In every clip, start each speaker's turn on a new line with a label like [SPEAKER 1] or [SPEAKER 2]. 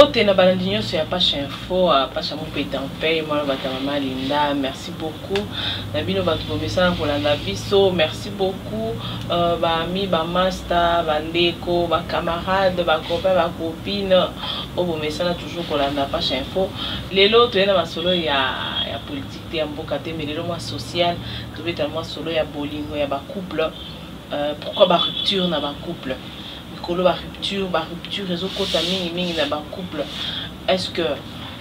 [SPEAKER 1] Mbote na balandinyo sur Apache Info, Apache Amour Pétampé, moi Maman Linda, merci beaucoup. Nabino Batubomesa pour la Nabiso, merci beaucoup. Bami, Bamasta, Bandeko, ba camarades, ba copains, ba copines, Obomesa toujours pour la Apache Info. Les lots, tu es dans ma solo, il y a politique, il y a mbokate, mais les lots social, tu es dans ma solo, il y a bolingo, il y a ba couple. Pourquoi ba rupture dans ba couple? La rupture, réseau mingi dans un couple. Est-ce que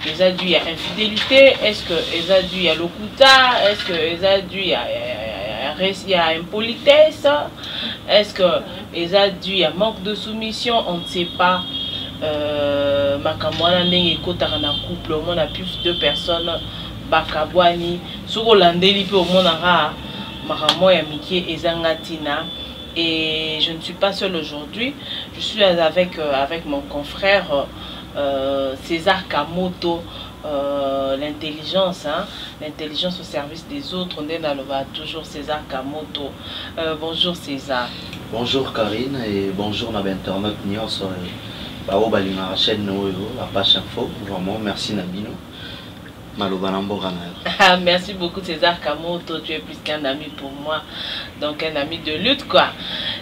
[SPEAKER 1] les a dû y a infidélité? Est-ce que les a dû y a locuta? Est-ce que les a dû y a impolitesse? Est-ce que les a dû y a manque de soumission? On ne sait pas. Makamwana ndenge kotaka na couple, on a plus de personnes bakabwani. Soko landeli pe au monde ara makamo ya mikie ezangatina. Et je ne suis pas seule aujourd'hui, je suis avec mon confrère César Kamoto, l'intelligence au service des autres. On est dans le bas, toujours César Kamoto. Bonjour César.
[SPEAKER 2] Bonjour Karine et bonjour Nab Internet Nyos. La chaîne Apache Info. Vraiment, merci Nabino.
[SPEAKER 1] Merci beaucoup César Kamoto, tu es plus qu'un ami pour moi, donc un ami de lutte quoi.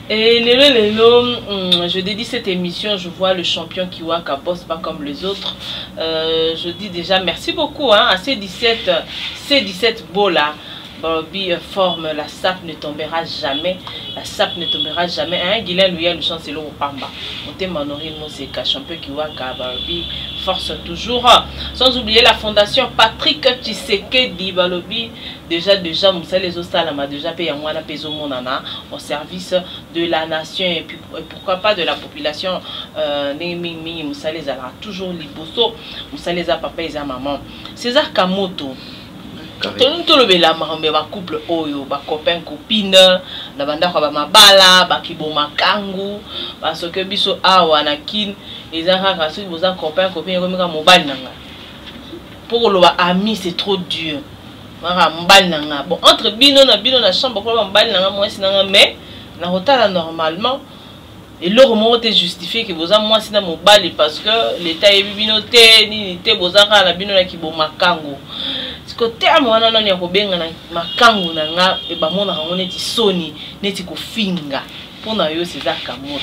[SPEAKER 1] Et je dédie cette émission, je vois le champion Kiwaka bosse pas comme les autres. Je dis déjà merci beaucoup à C17 Bola. Barbie forme, la sape ne tombera jamais. La sape ne tombera jamais. Hein, Guylaine Louis, le chant c'est l'eau Pamba. On te manorie, nous c'est champion Kiwaka Barbie force toujours. Sans oublier la fondation Patrick Tshisekedi Balobi. Déjà, Moussa les Ostala m'a déjà payé un mois peso monana au service de la nation et puis pourquoi pas de la population. Moussa les a toujours liboso. Moussa les a papa et maman. César Kamoto. Tout le couple oyo ba copain copine na banda kwa ba mabala ba kiboma kangu parce que biso awa na kin ezanga kasi boza copain copine comme ka mobile nanga pour le ami c'est trop dur mara mobile nanga bon entre bino na chambre pour mobile nanga moi sinanga mais na hotala normalement et le moment est justifié que vous avez moi si dans mobile parce que l'état est binoté ni té boza na bino na kiboma kangu. Côté à moi non ya kobenga na makangu na nga e ba mona ngone ti soni neti ko finga pour na yo César Kamoto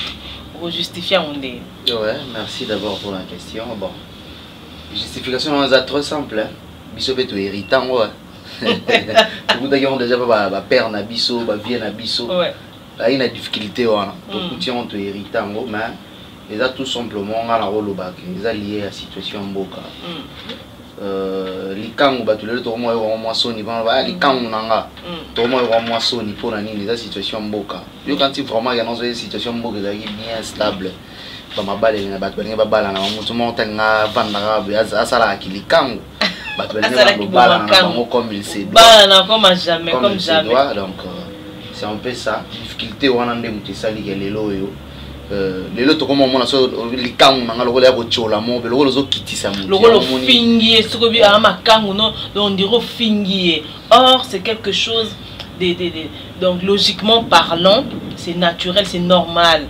[SPEAKER 1] pour justifier on est.
[SPEAKER 2] Ouais, merci d'abord pour la question. Bon. Justification est trop simple hein. Biso beto héritant ouais. Beaucoup d'ailleurs déjà ba père na biso, ba vie na biso. Ouais. Là il y a difficulté wana. Donc tu on te héritant mais les a tout simplement ngala roloba ils a lié à situation mboka. Likangu batulele to mo yo mo soni ba likangu nanga to mo yo mo soni pour na nini la situation mboka yo quand vraiment il y a une situation mboka qui bien stable ba mabale na batu ba bala na mutu monta nga vandara ba asala akilikangu batu ba bala na mo comme il se doit
[SPEAKER 1] bala na comme jamais comme jamais
[SPEAKER 2] donc c'est un peu ça difficulté wana ndem tisali kelelo yo les autres comme on a sur les camps on a le rôle à bochola mon le rôle aux quitter ça
[SPEAKER 1] le rôle fingier ce que à ma camp non on dirait fingier or c'est quelque chose donc logiquement parlant c'est naturel c'est normal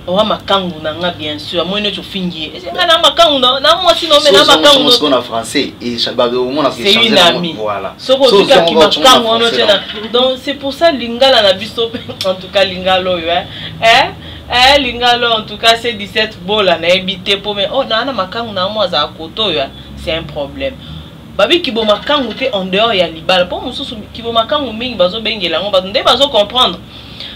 [SPEAKER 1] on a ma camp on a bien sûr moi ne tu fingier et c'est na ma camp non moi sinon mais na ma camp
[SPEAKER 2] non ce qu'on a français et chababe au monde
[SPEAKER 1] c'est une amie voilà ce que qui ma camp on donc c'est pour ça lingala na biso en tout cas lingalo hein Lingalo en tout cas c'est 17 bol na habité pour mais oh na makangu na moi za koto ya c'est un problème babi kibo makangu te en dehors ya libala pour mususu kibo makangu mingi bazo bengela ngo bazo nde bazo comprendre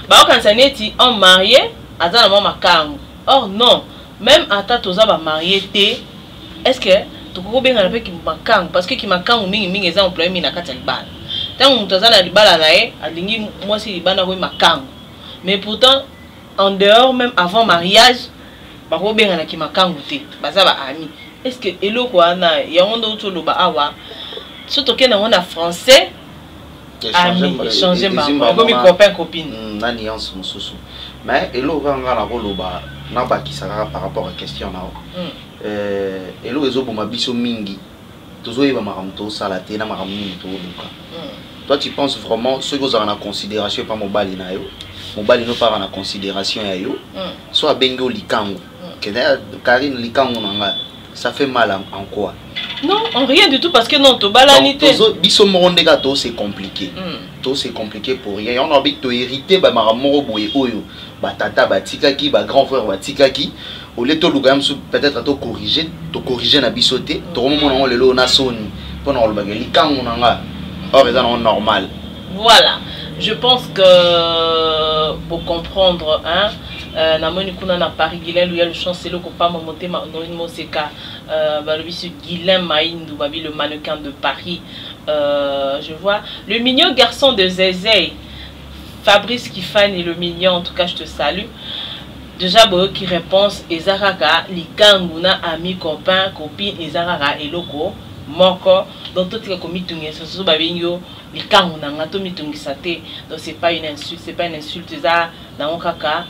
[SPEAKER 1] ba kansaneti en marié azana mo makangu or non même ata toza ba marié te est-ce que toko benga na pe kibo makangu parce que ki makangu mingi eza employé mina kata libala tangu mutazana libala na ye alingi mwasi libana ko makangu mais pourtant en dehors même avant mariage bako benga na kimakangu te baza ba ami est-ce que eloko ana ya ondo to ba awa surtout que na on français ami changer ba comme copain copine
[SPEAKER 2] na nuance mususu mais eloko nga na koloba na ba kisaka par rapport à question na eloko ezoboma biso mingi tozoyeba makamto sala te na makamni to luka toi tu penses vraiment ce que vous avez en considération pas mobile na yo mobile no pas en considération ya yo soit bengo likango Karine likango nanga ça fait mal en quoi?
[SPEAKER 1] Non, en rien du tout parce que non, to balanité.
[SPEAKER 2] Biso monde gato c'est compliqué. Tout c'est compliqué pour rien. On a envie de hériter ba maramoro boye oyo. Ba tata ba tikaki ba grand frère ba tikaki. Au lieu de peut-être to corriger na bisoté, to moment le lo na soni. Pendant le bagay likango nanga. Or c'est normal.
[SPEAKER 1] Voilà. Je pense que pour comprendre hein namoni kuna na Paris Guilhem lui a le chancelier ko pas monter ma no seka Guilhem Maïndou babi le mannequin de Paris je vois le mignon garçon de Zézé Fabrice Kifani le mignon en tout cas je te salue déjà boyo qui réponse ezaraka likanguna ami copain copine ezaraka eloko moko donc tout est comme mitungi ça babingo likanguna ngato mitungi sate donc c'est pas une insulte ça na kaka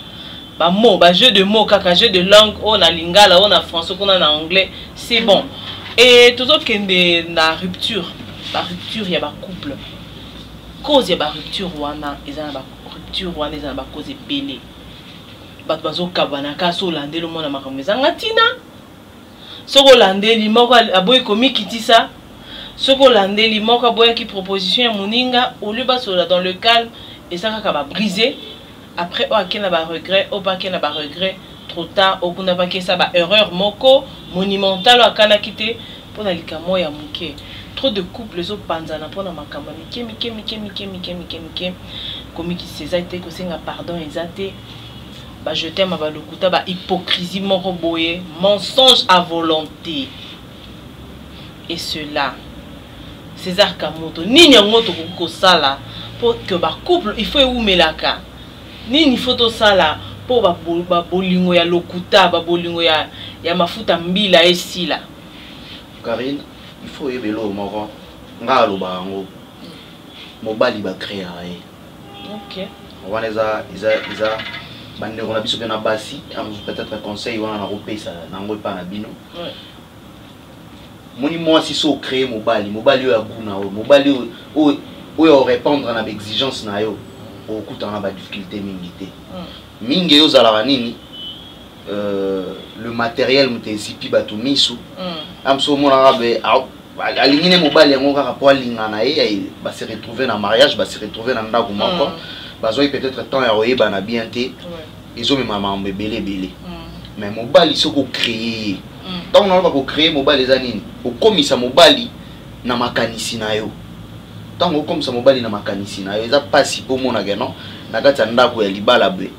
[SPEAKER 1] ba mot ba jeu de mots kaka jeu de langue on a lingala on a français qu'on a en anglais c'est bon et tout autre que na rupture il y a ba couple cause il y a ba rupture wana ezana ba rupture wana ezana ba cause belé bato bazo kabana ka so landé le monde na makameza ngatina soko landé li moko aboy komi kitisa soko landé li moko aboy ki proposition ya moninga au lieu ba so dans le calme et ça ka ba briser. Après, on a regret, on a regret, trop tard, on a pas ça erreur moko monumentale à kana quitté pour la likamo ya muke. Trop de couples zo panzana pour na makamba mike comme qui s'exaite que c'est un pardon exacté. Bah je t'aime ba lokuta ba hypocrisie moko boye, mensonge à volonté. Et cela César Kamoto ni nyangoto ko sala pour que ba couple il faut umelaka. Ni photo sala pour ba bolingo ya lokuta ba bolingo ya mafuta mbila esila.
[SPEAKER 2] Karine, il faut yebelo moko ngalo bango mobali ba créer.
[SPEAKER 1] OK.
[SPEAKER 2] On va isa bande on a biso na basi peut-être un conseil on a repé ça nango pa na bino. Ouais. Moni moi si so créer mobali yo aguna mobali o répondre na exigence na yo. Au coup on a pas difficulté mingité mingi yo zala nini le matériel mutesipi batu misu amso mona be alingine mobali yango kaka po alingana ye ba se retrouver na mariage ba se retrouver na ndako moko bazo peut-être temps ya oyeba na bien té izo me mama mbebele belé mais mobali soko créer donc on va ko créer mobali za nini okomisa mobali na makanisi na yo. Tant comme ça mobali na makanisi na yo eza pasi po mona geno na kati ndako ya libala be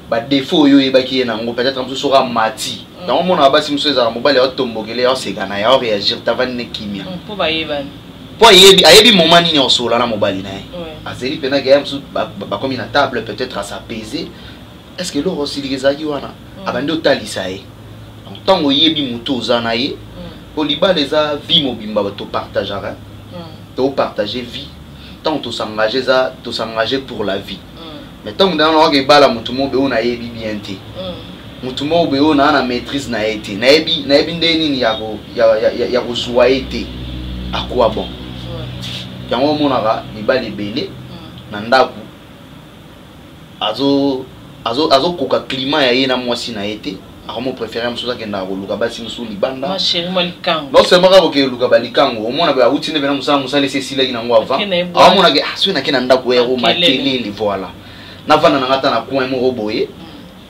[SPEAKER 2] ba défaut yo ebaki na ngo peut-être mso sora mati donc mona basi mso eza mobali otombokele yo segana ya réagir tavane kimia
[SPEAKER 1] po ba yebani
[SPEAKER 2] po ayebi moment nini osola na mobali na ye azeli pena ga mso ba komi na table peut-être à s'apaiser est-ce que l'oro siligezaki wana abandi otalisa ye donc tant oyebi muto ozana ye po libala eza vie mobimba to partager de partager vie tant de s'engager pour la vie mais tant que dans le bala mutumo be ona yebi bien té mutumo be ona na maîtrise na été na yebi ndeni ni ya ko zoaité à quoi bon yango monaka libali belé na ndaku azo koka climat ya yena mwasi na été Armo préféré msuza kenda ko luka basi musu libanda.
[SPEAKER 1] Ma chérie moi likango.
[SPEAKER 2] Non c'est maka ko ke luka balikango. Omona ba utine bena musa laisser sila ina ngo avant. Amona ke asu na kena ndako ero makelele voilà. Na vana na ngata na coin mo boye.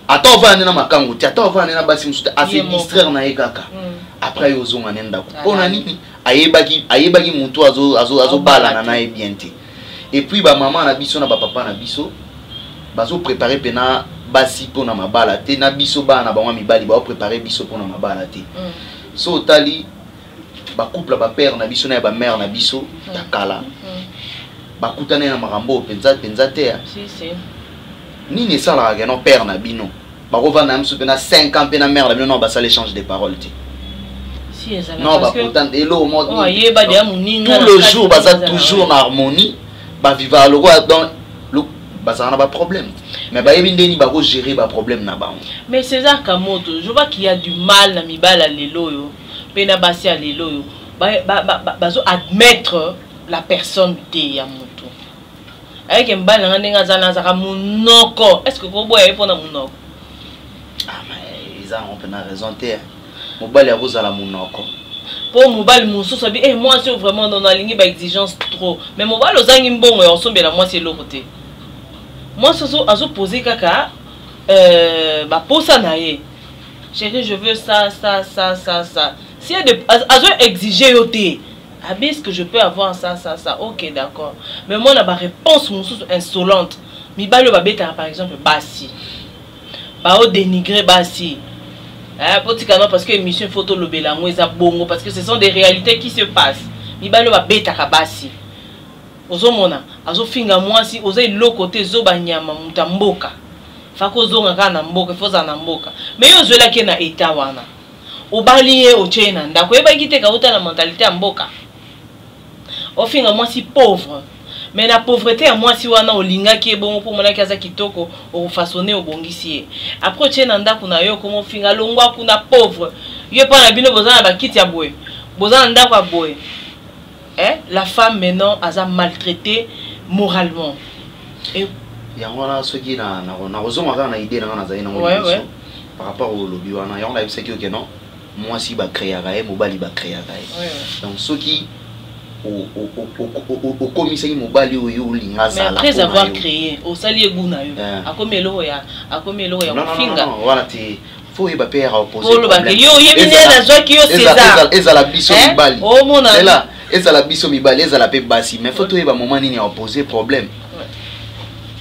[SPEAKER 2] Ata ovana na makango, ata ovana na basi musu assez distraire na ekaka. Après yo zonga nenda ko. Pona nini ayebaki mutu azo bala na bien té. Et puis ba maman na biso na ba papa na biso bazo préparer pena basi pona mabala te na biso bana ba mibali ba préparer biso pona mabala te so tali ba couple ba père na biso na ba mère na biso takala ba kutana na marambo penza te
[SPEAKER 1] si
[SPEAKER 2] nini sala ga no père na bino ba rovana mso pena 5 ans pena mère na bino ba ça l'échange de paroles te
[SPEAKER 1] si ezala
[SPEAKER 2] non ba pourtant et lo mode
[SPEAKER 1] tout
[SPEAKER 2] le jour ba ça toujours en harmonie ba vivre le roi dans ça n'a pas de problème mais ba yebi ndeni ba ko gérer ba problème na ba
[SPEAKER 1] mais César Kamoto je vois qu'il y a du mal na mibala lelo yo pe na basi ya lelo yo bazo admettre la personne de ya moto avec mbala nga ndenga zana zaka munoko est-ce que ko boya epona munoko
[SPEAKER 2] ah mais ça on peut na raison te mobali akozala munoko
[SPEAKER 1] pour mobali mususu abi moi c'est vraiment dans la ligne ba exigence trop mais mobali ozangi mbongo ya osombela moi c'est l'autre côté moi soso azo poser kaka ba posa na ye chérie je veux ça si il y a des azo exiger yoté est-ce que je peux avoir ça ok d'accord mais moi na ba réponse mususu insolente mibali ba beta par exemple basi ba o dénigrer basi parce que l'émission photo le belango est bongo parce que ce sont des réalités qui se passent. Mibalo ba beta kabasi. Ozo mona, azo finga mwasi, ozo ilo côté zo banyama mutamboka. Fako zo ngaka na mboka, foza na mboka. Mais yo zola ke na eta wana. Obaliye ochena ndako eba kite ka uta na mentalité ya mboka. O finga mwasi pauvre. Mais la pauvreté à moi si wana olinga qui est bon pour mona kaza kitoko o façonner au bongisi après tu nanda kuna yo comme finga longwa kuna pauvre yo pas na bino bozana ba kiti ya boye bozana nda kwa boye la femme maintenant a maltraité moralement et
[SPEAKER 2] yango ceux qui na ozoma na idée na zai na par rapport au lobby wana yango la c'est que non moi si ba créer rae mobali ba créer rae donc ceux qui au commissaire mobali oyo linga
[SPEAKER 1] sala mais après avoir créé au sali eguna yo akomelo ya finga
[SPEAKER 2] non voilà ti faut yeba père opposer
[SPEAKER 1] pour le ba yo yemine na zo ki yo César
[SPEAKER 2] ezala biso mibali
[SPEAKER 1] oh mona
[SPEAKER 2] là ezala biso mibali ezala pe basi mais faut to yeba moment nini opposer problème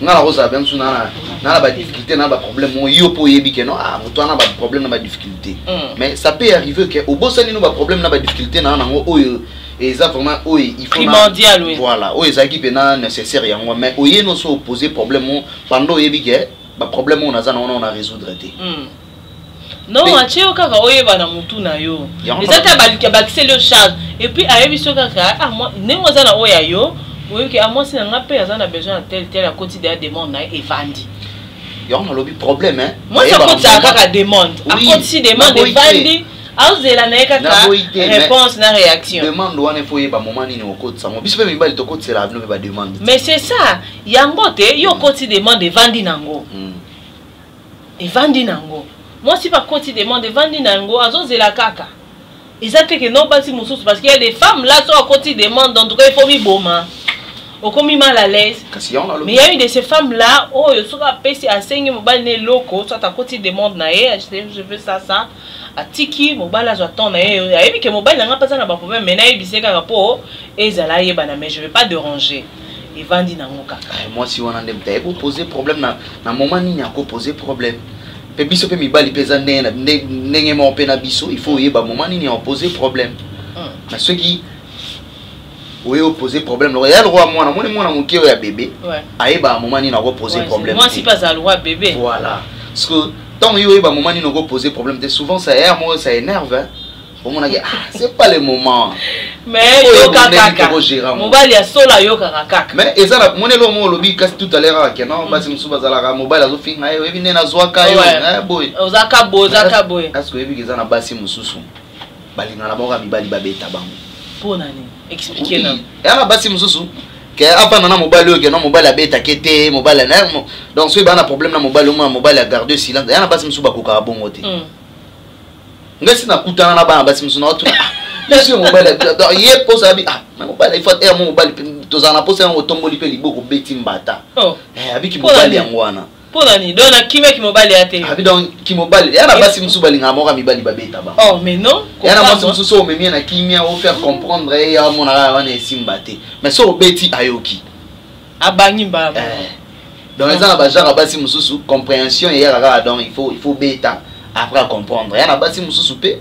[SPEAKER 2] ngala rosa bien suna na ba difficulté na ba problème yo po yebi ke non moto na ba problème na ba difficulté mais ça peut arriver que au bosani no ba problème na ba difficulté na ngo oyo et ça vraiment oui il faut
[SPEAKER 1] primordial oui
[SPEAKER 2] voilà oui ça qui est nécessaire yango mais oye no so poser problème pendant yebi ke ba problème on a résoudre té
[SPEAKER 1] non achio kaka oye bana mutu na yo ezata balika le charge et puis ayebi so kaka moi nengo za na oya yo oui que moi si na pe azana besoin tel à côté de demande na evandi
[SPEAKER 2] yo on a le problème hein
[SPEAKER 1] moi ça côté ça kaka demande à côté si demande evandi azela na kaka réponse na réaction
[SPEAKER 2] demande wana faut yeba moment nini okoti sango biso pe mibali to koti la vino ba demande
[SPEAKER 1] mais c'est ça yango te yo koti demande evandi nango evandi nango moi si pas koti demande evandi nango azozela kaka ezate que non pas si mususu parce qu'il y a des femmes là sur koti demande en tout cas il faut mi boma au comme mal à l'aise mais il y a une de ces femmes là oh yo soka pesi asengi mobali ne loko soit à koti demande na je veux ça atiki mobala j'attends na yebi que mobile n'a pas ça na ba problème mais na yebi kaka po ezala yeba na mais je vais pas déranger et vandi na ngoka
[SPEAKER 2] moi si on a ndemta pour poser problème na moment ni a poser problème pe biso pe mibali pesa ndenge mo pe na biso il faut yeba moment ni a poser problème mais ceux qui oui poser problème le réel roi moi na mukio ya bébé ayeba moment ni na poser problème
[SPEAKER 1] moi si pas à roi bébé
[SPEAKER 2] voilà parce que tant il y a un moment où nous poser problème, souvent ça énerve. Hein. C'est pas le moment.
[SPEAKER 1] Mais yo kaka. Mobile ya sola yo kaka.
[SPEAKER 2] Mais ezala mon lo lobby kasi tout à l'heure que non basi musuba zala mobile azo finga yo ebi na zwaka yo boy.
[SPEAKER 1] Ozaka boy.
[SPEAKER 2] Parce que ebi ezana basi mususu. Balinga na boka mibali babeta bango.
[SPEAKER 1] Pour nani? Expliquer non.
[SPEAKER 2] Ya basi mususu. Que avant na mobile que non mobile abeta kete mobile na donc ce bana problème na mobile a garder silence ya na basi musuba ko ka bongo te ngasi na kutana na bana basi musu na otu monsieur mobile ye posa bi mobile il faut mobile tozana posa ngo tomboli pe liboko beti mbata abiki mobile yango wana
[SPEAKER 1] pona ni dona kimia ki mobile ya te
[SPEAKER 2] abi donc ki mobile ya na basi musu balinga moka mibali babeta ba
[SPEAKER 1] mais non
[SPEAKER 2] ya na basi musu so memia na kimia o faire comprendre ya mona wana esimbate mais so beti ayoki
[SPEAKER 1] abangi mba
[SPEAKER 2] donc les gens ba genre basi musu compréhension ya kaka donc il faut beta après comprendre ya na basi musu pe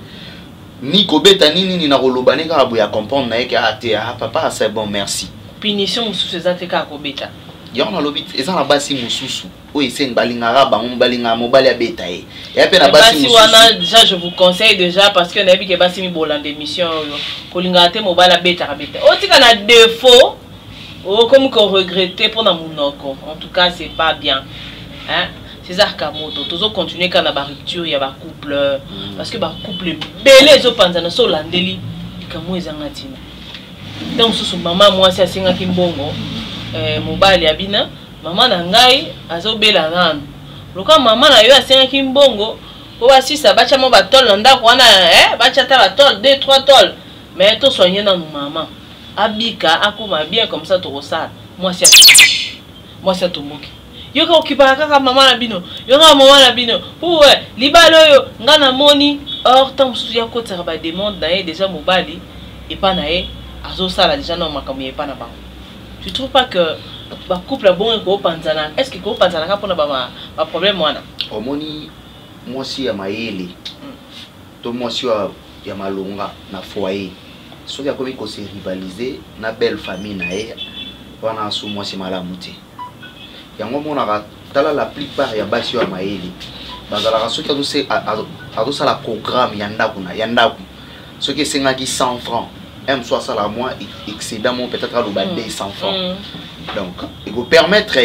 [SPEAKER 2] ni ko beta nini na koloba ne ka boya comprendre na ete papa c'est bon merci
[SPEAKER 1] punition musu ezate ka ko beta
[SPEAKER 2] ya na lobi eza na basi mususu o isen balinga bango balinga mobali abeta e ya pe na basi mususu
[SPEAKER 1] wana déjà je vous conseille déjà parce que na bi ke basi mi bolande émission kolinga te mobali abeta o tika na défaut comme qu'on regrettait pour na munoko en tout cas c'est pas bien hein César Kamoto toujours continuer quand na ba rupture ya ba couple parce que ba couple belé zo panzana so landeli kamo ezanga tina donc susu maman moi c'est asinga kimbongo mobali abina maman na ngai azobela ngano loka maman na yo asinga kimbongo si ça bacha mo batol nda kwana bacha ta batol 2 3 tol mais to soigner dans maman abika akoma bien comme ça to ça moi c'est to moki yo ka okipa kaka maman na bino yo ka maman na bino pour libalo yo ngana moni or tant souci ya ko tsara ba demande na déjà mobali et pas na azo sala déjà na makambo et pas na ba. Tu trouves pas que ba couple bon ko panzana est-ce que ko panzana ka pona ba problème wana
[SPEAKER 2] omoni moi si ya maele to moi si ya malonga na foyer so ya komi ko se rivaliser na belle famille na wana su moi si malamu te yango mona ka tala la plupart ya basi ya maele bazala ka soki azo sala programme ya ndaku na ya ndaku soki sengaki 100 francs M soit ça la moi excédent peut-être à l'oubad 200 francs. Donc il vous permettre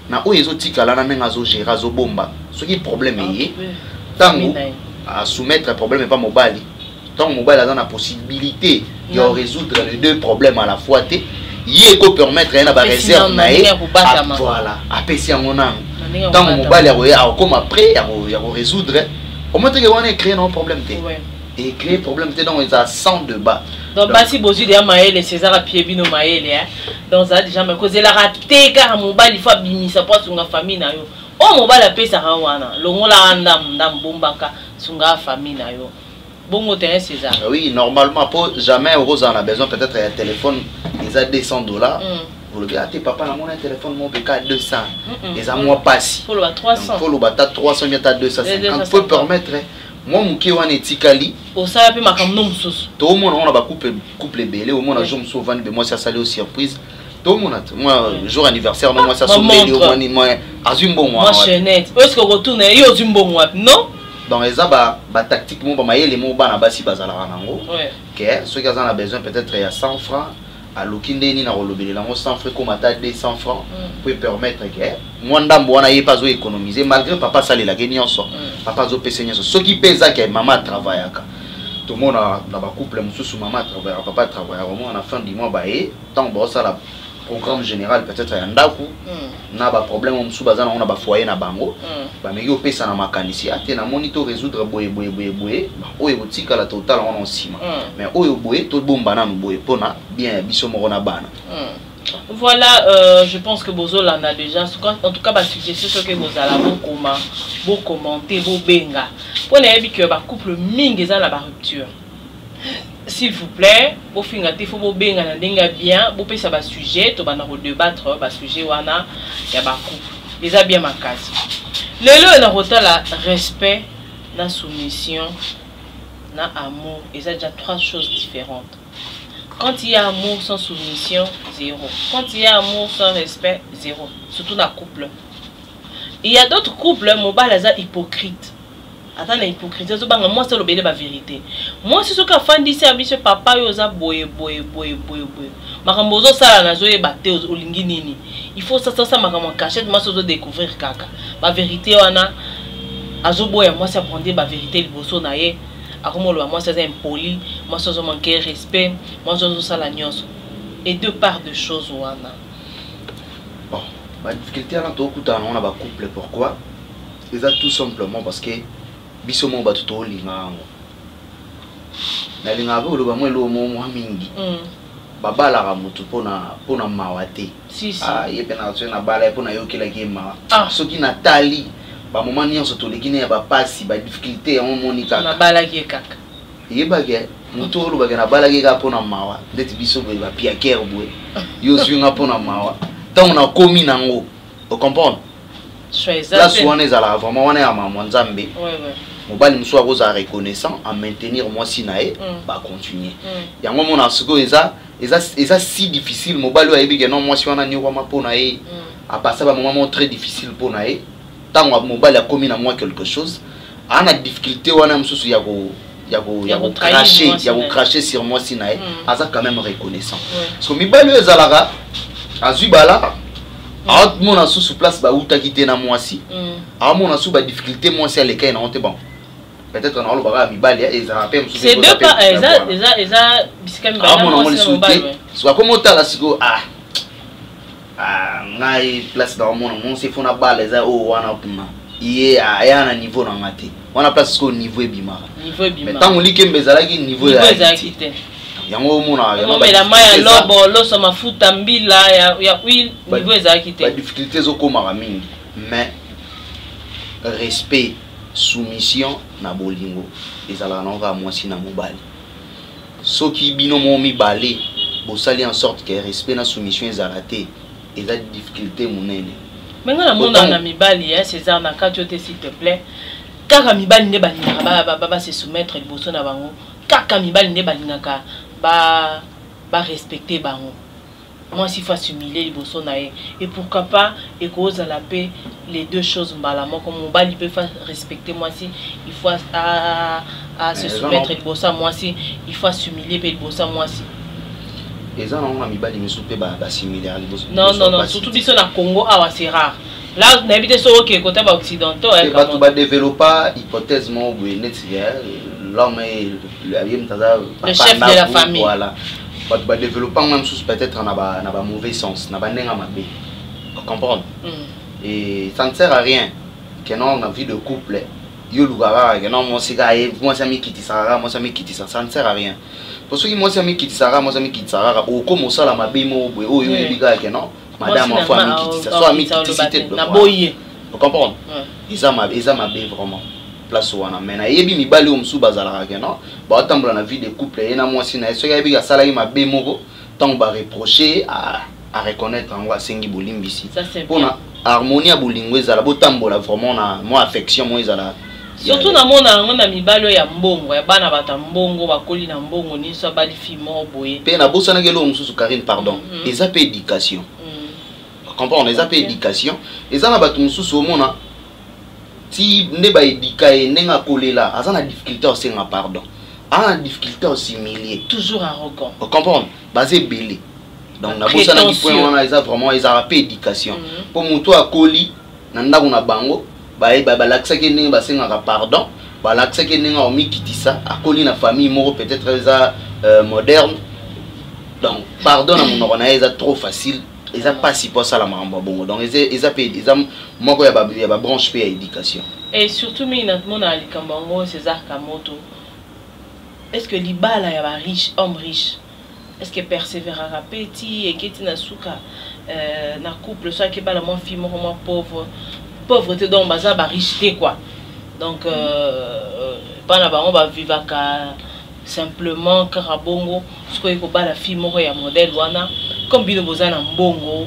[SPEAKER 2] na o exotique là na menga zo gérer zo bomba ce qui problème est tant à soumettre problème et pas mobile tant mobile a la possibilité de résoudre les deux problèmes à la fois té il peut permettre na ba réserve na voilà apesi ngona tant mobile ya comme après ya résoudre au moins que on a créé un problème té et créer problème té donc ils a 100 de bas.
[SPEAKER 1] Donc basi bozu de maele César a pied bino maele donc ça déjà mais cause la raté car mobile il faut bimisa pour sunga famille na yo o mobile a pesa wana longola ndam bombaka sunga famille na yo bongo terrain César.
[SPEAKER 2] Oui normalement pour jamais Rose en a besoin peut-être un téléphone ils a $200 vous le dites papa na mon téléphone mon PK 200 ils a moi passe
[SPEAKER 1] pour le 300
[SPEAKER 2] pour le bata 300 bien ta 250 peut permettre moi muki wana etikali
[SPEAKER 1] au ça pe makamno mususu
[SPEAKER 2] to mona on a ba couple belé au mona jour souvent be moi ça salé aux surprise to mona moi jour anniversaire non moi ça sombeli au moni moi azumbo moi
[SPEAKER 1] chaînette est-ce que retourne yo zumbo moi non
[SPEAKER 2] donc eza ba tactique mo ba mayele mo bana basi bazala nango que ceux qui ont besoin peut-être il y a 100 francs à l'okindeni na rolobeli la 100 francs comme à 200 francs peut permettre que moi ndambo wana ye pas zo économiser malgré papa sali la nyonso papa zo pesa nyonso ce qui pesa que maman travaillaka tout le monde na ba couple mususu maman travaille papa travaille au moins à la fin du mois ba tant bo ça la programme général peut-être ya ndaku na ba problème mususu bazana on a ba foyer na bango ba meki o pesa na makanisi ate na monitor résoudre boye oyo botika la total on en ciment mais oyo boye to bomba na boye pona bien biso moko na bana.
[SPEAKER 1] Voilà, je pense que Bozo en a déjà. En tout cas, bah, suggestion ce que vous allez vous commenter, vous benga. Pour les amis que bah couple ming est dans la rupture. S'il vous plaît, vous finissez, il faut vous benga na denga bien. Vous pouvez ça bah sujet, tu vas nous débattre bah sujet wana ya bah couple. Les a bien ma case. Le lot na rota la respect, la soumission, na amour. Et ça déjà 3 choses différentes. Quand il y a amour sans soumission, 0. Quand il y a amour sans respect, 0. Surtout dans le couple. Il y a d'autres couples, mon bal est hypocrite. Attends, l'hypocrite, moi c'est le la vérité. Moi c'est ce que fan dit c'est monsieur papa yoza boye. Makambozo ça na zo e baté au lingi nini. Il faut ça makambo cachette moi ça découvrir kaka. La vérité wana azo boye moi c'est apprendre la vérité liboso na ye. Moi c'est impoli, moi c'est manquer respect, moi c'est ça la nuance. Et deux parts de choses wana.
[SPEAKER 2] Bon, la difficulté à on a un couple pourquoi? C'est tout simplement parce que bisomo ba tout linga. Na linga ba lo ba mo lo mo mingi. Baba la ramutu pona mawate.
[SPEAKER 1] Si.
[SPEAKER 2] Ah, yé pena na bala pona yo kila kema. Soki Nathalie ba moment nyonso to lekine ya ba pasi ba difficulté on monika
[SPEAKER 1] na balaki kaka
[SPEAKER 2] yebage muto lo bagana balaki ka pona mawa ndeti biso be ba piaker boy yo swinga pona mawa tant on a commis nango vous comprenez là souvent les ala vraiment on est à maman nzambe mobali mso akoza reconnaissant en maintenir moi sinae ba continuer yango mona siko eza si difficile mobali wa yebi que non moi si wana ni kwa mapona e a passer ba moment très difficile pona e tant que mobile a commis à moi quelque chose, on a difficulté on a mususu ya cracher sur moi sinae, aza quand même reconnaissant. Parce que mibali ezalaka azubala a mon asu sur place ba uta kité na moi si. A mon asu ba difficulté moi si les cas na honte bon. Peut-être on a le baga mibali ezala pe mususu.
[SPEAKER 1] C'est deux pas eza bisika mibali moi si.
[SPEAKER 2] Soit comme otala siko ngai place dans mon c'est fona balle eza o wana puma il a un niveau dans la tête. On a place au niveau bimara. Mais tant qu'on lit que bezalaki niveau
[SPEAKER 1] exacté.
[SPEAKER 2] Yango mona
[SPEAKER 1] yango mais la maya lobo lo so mafuta mbila ya oui niveau exacté.
[SPEAKER 2] Pas difficulté zo komara mingi. Mais respect, soumission na bolingo ezala na nga mwasi na mobali. Soki bino mo mibale bosali en sorte que respect na soumission ezala te eza difficulté monene.
[SPEAKER 1] Mais ngana mona na mibali César na katiote s'il te plaît. Kaka mibali ne balingaka ba se soumettre liboso na bango. Kaka mibali ne balingaka ba respecter bango. Moi s'il faut s'humilier liboso na ye et pourquoi pas et cause à la paix les deux choses mbalamment comme mobali peut faire respecter moi si il faut à se soumettre liboso moi si il faut s'humilier pe liboso moi si.
[SPEAKER 2] Et ça non mibali me soupe ba similaire liboso.
[SPEAKER 1] Non surtout biso na Congo awa c'est rare. Là, on habite sur le côté occidental.
[SPEAKER 2] Tu vas développer hypothèse l'homme est le chef de la famille. Voilà. Tu vas développer même sous peut-être dans un mauvais sens, dans un mauvais. Vous comprenez? Et ça ne sert à rien que non dans vie de couple. Que non moi c'est mi quitte ça, moi c'est mi quitte ça, ça ne sert à rien. Parce que moi c'est mi quitte ça, moi c'est mi quitte ça. Au comme ça la mabe mo oh yo biga que non. Madame en foi amitié soit amitié na boye vous comprenez ils ma bé vraiment place wana mais na yebi mibali o msu bazala ka non ba tambola na vie de couple et na mwasi na so yebi ka sala yi mabe moko tant ba reprocher à reconnaître en wa sengi bolimbisi pour na harmonie ya bolingo ezala bo tambola vraiment na moi affection moi ezala
[SPEAKER 1] surtout na mona na mibali ya mbongo ya bana bata mbongo bakoli na mbongo ni so bali fimo boye
[SPEAKER 2] pe na bosana ke lo msusu Karine pardon eza pe éducation comprendre les appels éducation et ça na batu mususu omona ti ne ba éduquer nenga kolela azana difficulté aussi nga pardon a difficulté aussi humilier
[SPEAKER 1] toujours arrogant
[SPEAKER 2] comprendre basé belé donc na bosa na point wana eza vraiment ils a pas éducation pour muto akoli na ndako na bango ba laksa ke nenga basenga pardon ba laksa ke nenga omikitisa akoli na famille moko peut-être eza moderne donc pardon na monoko na eza trop facile. Ils n'ont pas si pour ça la mambo bongo donc ils ont moko ya ba branche pe éducation
[SPEAKER 1] et surtout maintenant na likambango César Kamoto est-ce que libala ya ba riche homme riche est-ce que persévérera petit et que na suka na couple soit que bala mon fille moi pauvreté donc baza ba richité quoi donc bana bango ba vivaka simplement karabongo ce que ko bala fille moko ya modèle wana comme bino bozana mbongo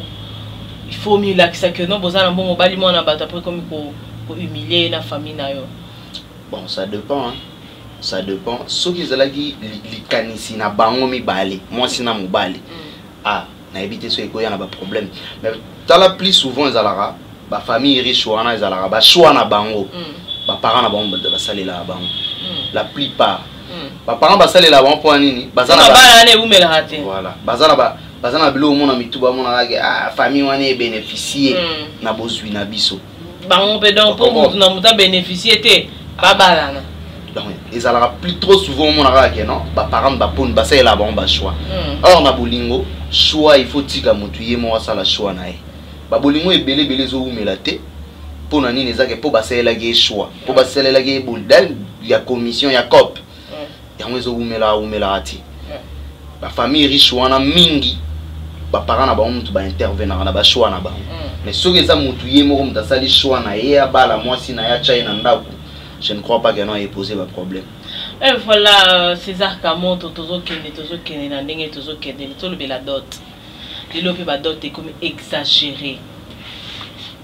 [SPEAKER 1] il faut mieux l'accès que non bozana mbongo bali mona bata après comme pour humilier la famille na yo
[SPEAKER 2] bon ça dépend hein ça dépend ceux qui zalaki likanisi na bango mibale moi sina mobali ah na éviter ce ko ya na ba problème mais tala plus souvent zalaka ba famille riche wana zalaka ba choix na bango ba parents na bango ba salela bango la plupart ba parents ba salela bango pour nini bazana
[SPEAKER 1] ba ne umela hate
[SPEAKER 2] voilà bazana ba bazana bilo mona mituba mona ah famille wana bénéficier na bozwi na biso
[SPEAKER 1] bango pe donc pour na muta bénéficier te babalana
[SPEAKER 2] donc ils allera plus trop souvent mona que non ba parents ba pon ba ça la bon ba choix or na bolingo choix il faut tika mutu ye mo sala choix na e ba bolingo ebele zo umela te pour na nini ezake pour ba ça la ge choix pour ba ça la ge boldal ya commission ya cop yango zo umela ati ba famille riche wana mingi ba parents na ba mutu ba intervenir na ba choix na ba mais soki eza mutu ye moko mutu asali choix na ye abala mwasi na ya chai na ndako je ne crois pas que non ait posé un problème.
[SPEAKER 1] Et voilà César Kamoto tozo kene na ndenge tozo kene to le la dot. Le lope ba dot est comme exagéré.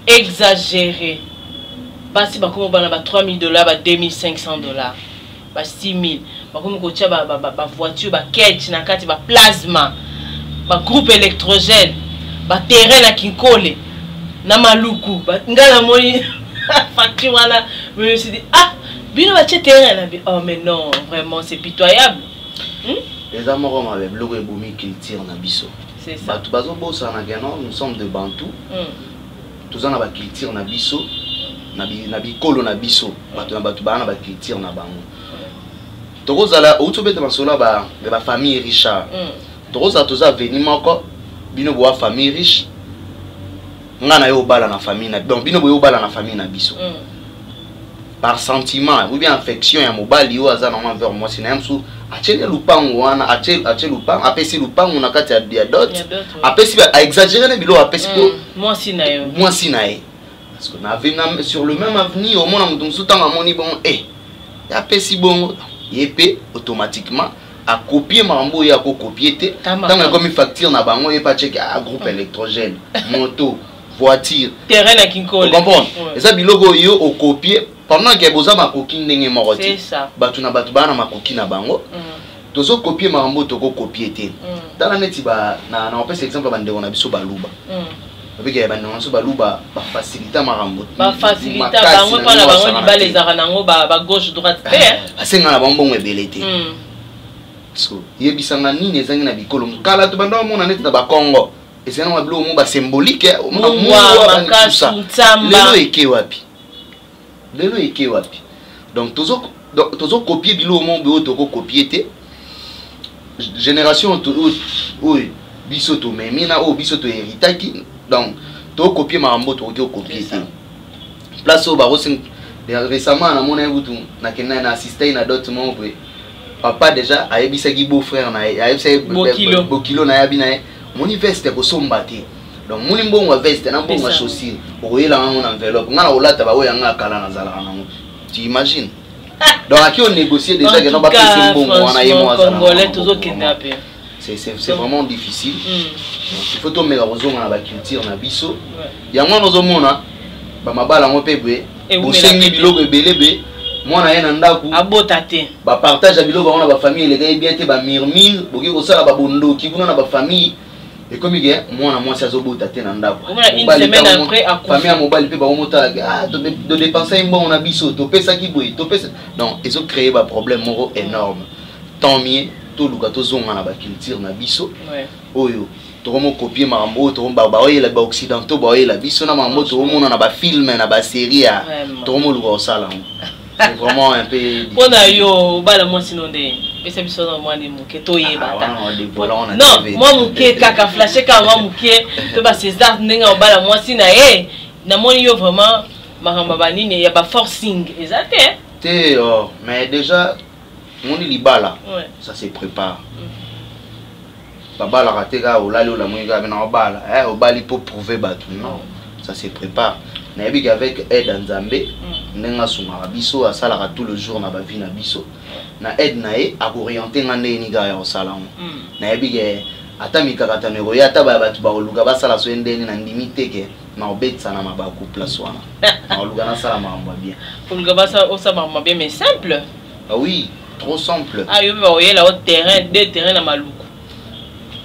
[SPEAKER 1] Exagéré. Basi ba komo bana ba $3,000 ba $2,500 ba $6,000 ba komo ko tia ba voiture ba ketch na kati ba plasma ba groupe électrogène ba terrain na Kinkole na Maluku ba ngala moi facture wana je me suis dit ah bino ba terrain na oh mais non vraiment c'est pitoyable
[SPEAKER 2] les amours avec le reboumi culture na biso
[SPEAKER 1] c'est ça
[SPEAKER 2] tout bazo bossa na gano nous sommes de Bantou tous on a ba culture na biso na bikolo na biso batu na batu bana ba culture na bango tokozala outubeta masola ba famille Richard tokozala toza venir moko bino bo famille riche ngana yo bala na famille na donc bino boyo bala na famille na biso par sentiment ou bien affection ya mobali yo aza normalement vers moi sina msu achele lupango wana achele lupango apesi lupango na kati ya dot apesi a exagérer na bilo apesi ko
[SPEAKER 1] moi sina yo
[SPEAKER 2] parce que na venga sur le même avenir au monde mutu tanga moni bon ya pesi bongo yepé automatiquement à copier mambo ya ko copier te tanga comme facture na bango et pas checker groupe électrogène moto voiture
[SPEAKER 1] terrain na kinkole
[SPEAKER 2] comprendre et ça biloko yo au copier pendant que boza makoki ndenge moroti
[SPEAKER 1] c'est ça
[SPEAKER 2] batu na batu bana makoki na bango tozo copier mambo to ko copier te dans la neti ba na on peut exemple ba ndeko na biso baluba avec ya ba ndeko baluba ba faciliter marambo
[SPEAKER 1] ba faciliter bango pa na bango liba les aranango ba gauche droite te
[SPEAKER 2] asenga na bango ebele te so yebisanga nini ezangi na bikolo kala to banda mona neti na ba Congo et c'est un bleu ba symbolique lelo eke wapi donc tozo copier bilo mo be to copier te génération oui biso to memina o biso to héritaki donc to copier mambo to copier te place au baro récemment na mona butu na kena na assister na d'autres membres papa déjà ayebisaki beau frère na ayebisaki bokilo na yabi na moni veste ko somba te donc moni mbongo veste na mbongo chaussure okoyela ngo na enveloppe ngana olata ba oya nga kala na zala nango tu imagines donc aki on négocier déjà que non ba pese mbongo wana yemo azana
[SPEAKER 1] congolais toujours kidnappé
[SPEAKER 2] c'est vraiment difficile il faut to mega rozonga na ba culture na biso yango nozo mona ba mabala ngo pebwe bosengi biloko ebelebe mwana ye na ndaku
[SPEAKER 1] abota te
[SPEAKER 2] ba partage biloko wana ba famille les bien te ba murmure boki ko sala ba bondo ki kuna na ba famille et comme il moi moi ça zobota te na ndaku
[SPEAKER 1] une semaine après à
[SPEAKER 2] famille à mobile pe ba mota de dépenser un bon na biso to pesa ki boy to pesa donc ils ont créé ba problème moro énorme tant mieux to luka to zonga na ba culture na biso oyo to mo copier mambo to ba oyela ba occidentaux ba oyela biso na mambo to mona na ba film na ba série to mo luka osala c'est vraiment un peu
[SPEAKER 1] on a yo bala mo sinonde esa biso na mwani muke to yebata non moi muke kaka flasher ka moi muke to ba César ndenga bala mo sina na moni yo vraiment maramba banini ya ba forcing exacte
[SPEAKER 2] te mais déjà moni libala ça se prépare babala rateka olali ola mwinga na bala obali pour prouver batu non ça se prépare na yebi avec aide nzambe nenga sunga biso asala tout le jour na ba vie na biso na aide na e a orienter ngande ni ga ya osala na yebi ke ata mikakata ne roya ata ba batu ba oluka basala so endeni na ndimite ke na obetsa na mabaku place wana na oluka na sala mambo bien
[SPEAKER 1] oluka basa osala mambo bien mais simple
[SPEAKER 2] ah oui trop simple
[SPEAKER 1] ah yo ba oyela au terrain des terrains na maluku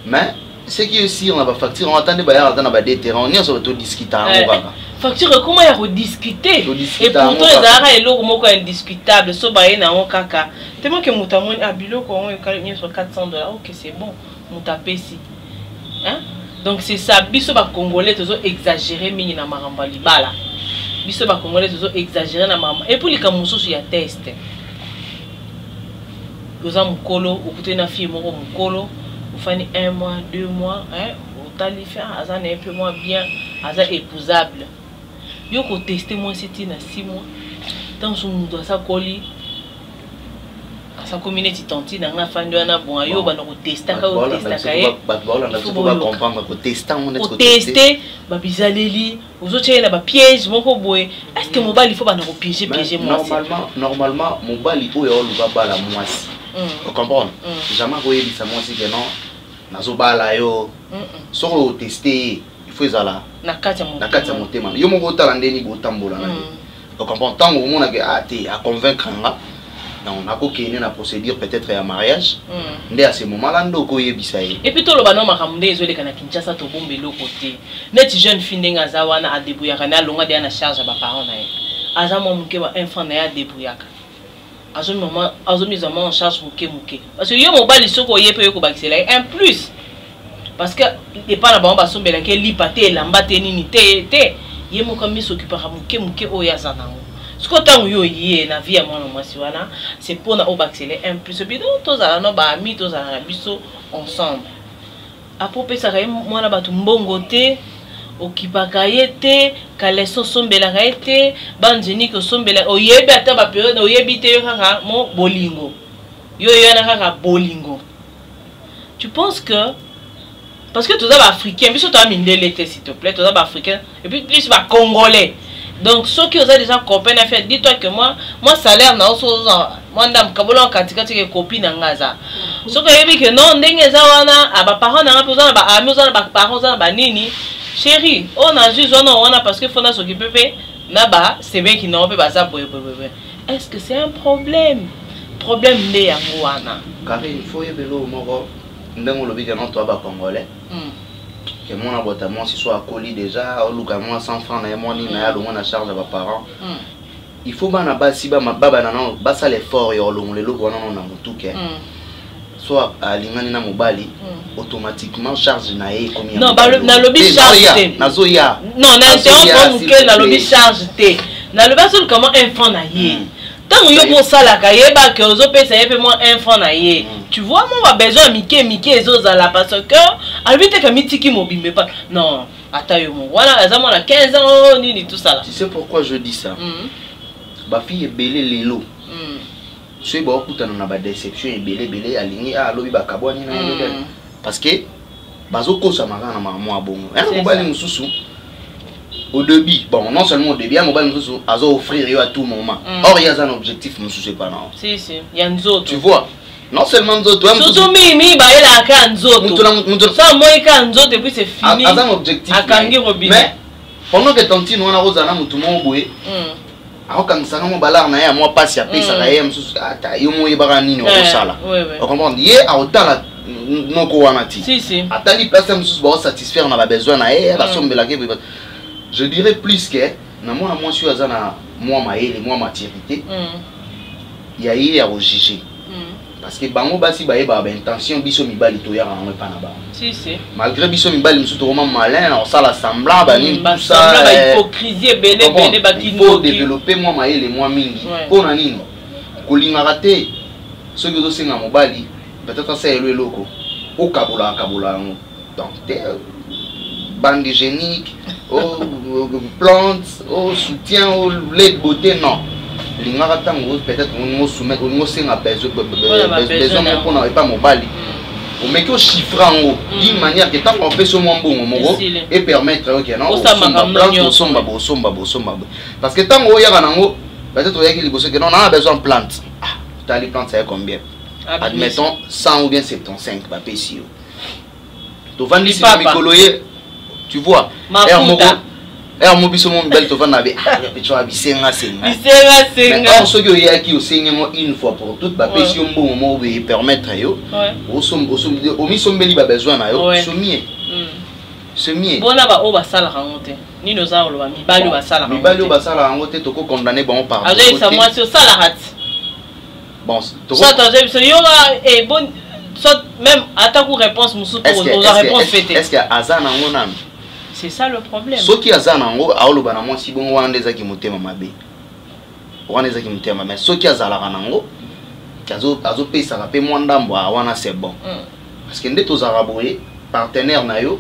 [SPEAKER 2] mais ce qui est aussi on va facture on attendait ba ya na ba des terrains on y sur to discuter on va
[SPEAKER 1] facture comment ya rediscuter et pourtant ezara eloko moko indiscutable so ba na on kaka tellement que mutamoni abiloko on est sur $400 OK c'est bon mutapesi hein donc c'est ça biso ba congolais tozo exagérer mingi na maramba libala biso ba congolais tozo exagérer na maramba et pour les kamususu ya test oza mukolo okute na fille moko mukolo ufani 1 mois 2 mois hein otalifa azana un peu moins bien aza épousable yo ko tester moi c'était na 6 mois dans son mundo sa koli sa communauté tanti na nga fandi wana bon yo ba na ko tester ka o tester ka e
[SPEAKER 2] ba ba comprendre ko tester on est
[SPEAKER 1] ko tester ba bizaleli ozochela ba piège moko boye est-ce que mobile il faut ba na ko piéger moi
[SPEAKER 2] normalement mobile oyo oluka bala mwasi vous comprenez jamais koyebisa mwasi que non nazobala yo soko tester il faut ezala
[SPEAKER 1] na kati ya
[SPEAKER 2] motema yo moko otala ndeni botambola na vous comprenez tant au monde que te à convaincre nga donc na ko kene na procédure peut-être ya mariage ndé à ce moment là ndo ko yebisa ye
[SPEAKER 1] et puis to lo bana makamde ezoleka na Kinshasa to bombelo côté net jeune fille ndenga za wana a débrouillaka na longa de na charge ba parents na ye aza mo muke ba enfant na ya débrouillaka azo maman azo mise en charge muke parce que yo mobali soko yepe yo ko bakisela un plus parce que et pas la bamba sombela ke lipate lamba te nini te ye mo comme s'occuper muke o ya zanango ce que tant yo yé na vie à moi wana c'est pour na obaxeler un plus bidon tous à no ba ami tous à biso ensemble à propos ça moi na batu mbongo te okipaka yete kaleso sombela kaete banjeni ko sombela oyebi ata ba période oyebi te yo kaka mo bolingo yo na kaka bolingo. Tu penses que parce que tous les Africains, puis surtout à Mindele, s'il te plaît, tous les Africains, et puis plus les Congolais. Donc ceux qui ont déjà compris, dis-toi que moi salaire na moi ndam kabola katika tike copine ngaza. Ceux qui ont que non ndenge za wana aba parents na besoin ba amis na ba parents na ba nini. Chérie, on a juste on a parce que faut na s'occuper na ba c'est bien qui n'ont pas ça boy. Est-ce que c'est un problème? Problème né ya wana.
[SPEAKER 2] Car il faut y belo moko ndenge lobi que non toi ba congolais. Que mon abonnement si soit colis déjà au luka moi 100 francs na moi ni na lo na charge à mes parents. Il faut bana basi ba baba na non ba ça l'effort yo lo le loko na na mutuke. Soit à lingani na mobali automatiquement charge na e combien.
[SPEAKER 1] Non ba na lobby charge
[SPEAKER 2] na zoya.
[SPEAKER 1] Non na interrompt muke na lobby charge te. Na le basol comment un franc na ye. Tant yo bon sala ka yeba que ozo pesa yebe moi un franc na ye. Tu vois moi besoin Mickey ezozala parce que à lui te mitiki mobimbe pas. Non, attends yo mo. Voilà, azamo na 15 ans ni tout ça là.
[SPEAKER 2] Tu sais pourquoi je dis ça? Ba fille est belé lelo. Je ba okutana na ba déception est belé aligné a lobi ba kabwani na yebe. Parce que bazo kosa magana na maman bongo. Un mobile mususu. Au début, bon, non seulement au début, un mobile mususu azo offrir à tout moment. Or il y a un objectif mususu pas non.
[SPEAKER 1] Si, il y a une autre.
[SPEAKER 2] Tu vois? Non seulement Nzoto,
[SPEAKER 1] surtout Mimi, bah il a qu'un Nzoto. Ça moi il a Nzoto et puis c'est fini.
[SPEAKER 2] Un objectif. Mais pendant que tanti nous on a Rosana mutumo boye. Alors quand ça nous balar na ya moi passe ya pesa la yem sous ata yo mo yebara nini au sala. On comprend yé a otala noko wanati.
[SPEAKER 1] Si.
[SPEAKER 2] Atali place sous ba satisfaire na ba besoin na e la somme la ke. Je dirais plus que na moi sur azana moi maele moi maturité. Il y a eu à juger. Parce que bango basi ba yeba ba intention biso mibali to ya na pas na ba.
[SPEAKER 1] Si.
[SPEAKER 2] Malgré biso mibali musuto vraiment malin, on ça la semblant ba ni tout
[SPEAKER 1] ça. Ba hypocrisie belé ba
[SPEAKER 2] qui faut développer moi maele moi mingi. Pour na nini? Kolinga raté. Ce que dosi na mobali, peut-être ça elo eloko. O kabola donc bande hygiénique, plantes, au soutien, au lait de beauté non. Peut-être on soumettre on a besoin pour n'avoir pas mobile on met que chiffre en haut d'une manière que tant qu'on fait ce bon et permettre ok non parce que tant qu'on y a peut-être que non on a besoin de plantes tu as les plantes c'est combien admettons 100 ou bien 75 bah pécio tu vends ici tu vois et mon biso mon belle to vana be tu as bisenga maintenant ceux qui y a qui une fois pour toutes ba pétion bon moment permettre yo au mi sombeli ba besoin na yo somier
[SPEAKER 1] bona ba o ba sala rangote ni nos a lo ba mibali ba sala
[SPEAKER 2] rangote to ko condamner bon par
[SPEAKER 1] avec ça moi sur sala hat
[SPEAKER 2] bon
[SPEAKER 1] to ça yo et bon soit même attaque ou réponse musu pour nos réponse fêtée
[SPEAKER 2] est-ce que azana ngona.
[SPEAKER 1] C'est ça le problème.
[SPEAKER 2] Ce qui a ça nango aolo bana moi si bon wande za ki mutema mabe. Wande za ki mutema mais ce qui a ça la nango azo pesa ka pe mwandambo wana c'est bon. Parce que ndeto za raboye partenaire na yo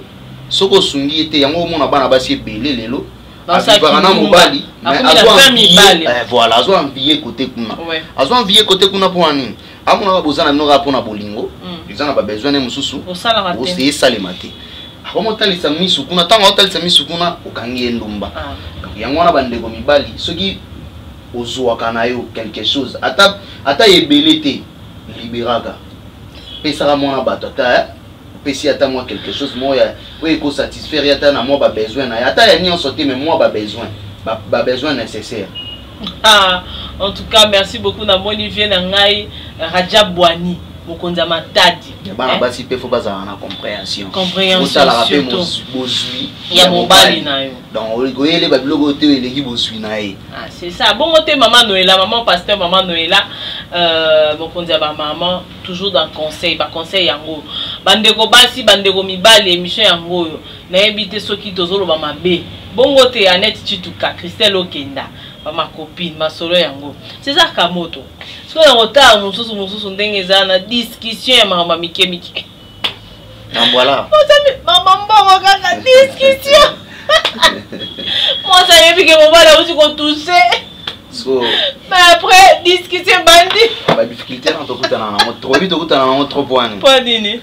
[SPEAKER 2] soko sungi ete yango mona bana basi belé lelo. Abibana mobali mais voilà azo envier côté kuna. Azo envier côté kuna pour ani. Amona ba bozana no rapona bolingo. Ils en a pas besoin de mususu. Au c'est salimate. Comment talisa misu kuna tanga talisa misu kuna ukangie ndumba yango wana bandeko mibali soki ozwa kana yo quelque chose ata yebelete libéraka pesa mona bato ata pesi ata moi quelque chose moya oui ko satisfaire ata na moi ba besoin na ata ya nyon sauter mais moi ba besoin nécessaire.
[SPEAKER 1] En tout cas merci beaucoup na moni vient na ngai Rajab Bwani mokonza matadi
[SPEAKER 2] bana basi pe faut bazana na compréhension
[SPEAKER 1] surtout ya mobali na yo
[SPEAKER 2] donc ogoyele ba bilogo te eleki bosui na ye
[SPEAKER 1] c'est ça bon te maman Noëlla maman pasteur maman Noëlla mokonza ba maman toujours dans conseil ba conseil yango bandeko basi bandeko mibali émission yango yo na ebité soki tozolo ba mabe bongo te Annette Chituka Christelle Okenda ma copine ma solo yango c'est ça kamoto so na retard mususu ndenge za na discussion ya mama mike
[SPEAKER 2] na voilà
[SPEAKER 1] maman mbongo kaka discussion Moi, ça y est, puis que mon bal a aussi qu'on touché. Mais après, discuter bandit.
[SPEAKER 2] La difficulté, on te trop vite, on te trop point.
[SPEAKER 1] Pas dîner.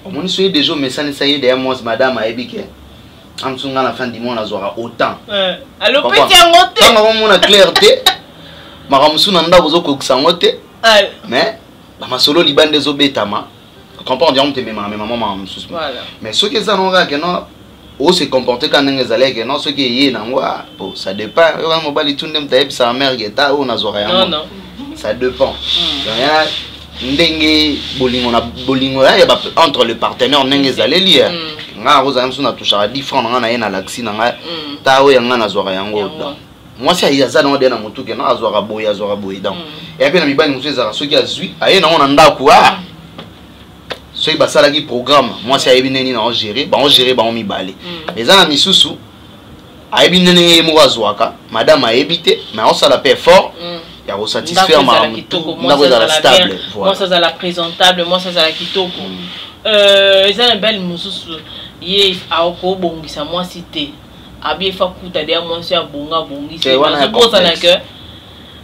[SPEAKER 2] Au moins, si déjà, mais ça y est, derrière moi, madame a ébiqué. En dessous, à la fin du mois, on aura autant.
[SPEAKER 1] Alors, petit à monter.
[SPEAKER 2] Quand on a clarté, ma ramsou nanda vous au mais ma solo liban des obétama. Comprends, on dit maman, maman, mais ceux qui sont là, que non, ou se comporter quand on est allé, que non, ceux qui y est, ça dépend. On va aller tout le temps, sa mère qui est là, on a zoré.
[SPEAKER 1] Non, non.
[SPEAKER 2] Ça dépend. Ndenge bolingo na bolingo ya entre le partenaire ndenge zale lia nga roza msu na toucha 10 francs nga na ye na laxi na nga ta o yanga na zwara yango moi si ya zana ode na mutuke na azwara boya donc et puis na mibani musu ezara soki azui aye na ona ndako so i basala ki programme moi si ayebi neni na on gérer ba on mibale mais za na misusu ayebi neni mo azwaka madame ayebite mais on sala pe fort. Il y a satisfaire ma stable.
[SPEAKER 1] Moi ça la présentable, moi ça la kitoko. Ils ont une belle moussous. Yé a oko bongisa moi cité. Abi fa kuta dia moi si abonga bongi. C'est pour ça que.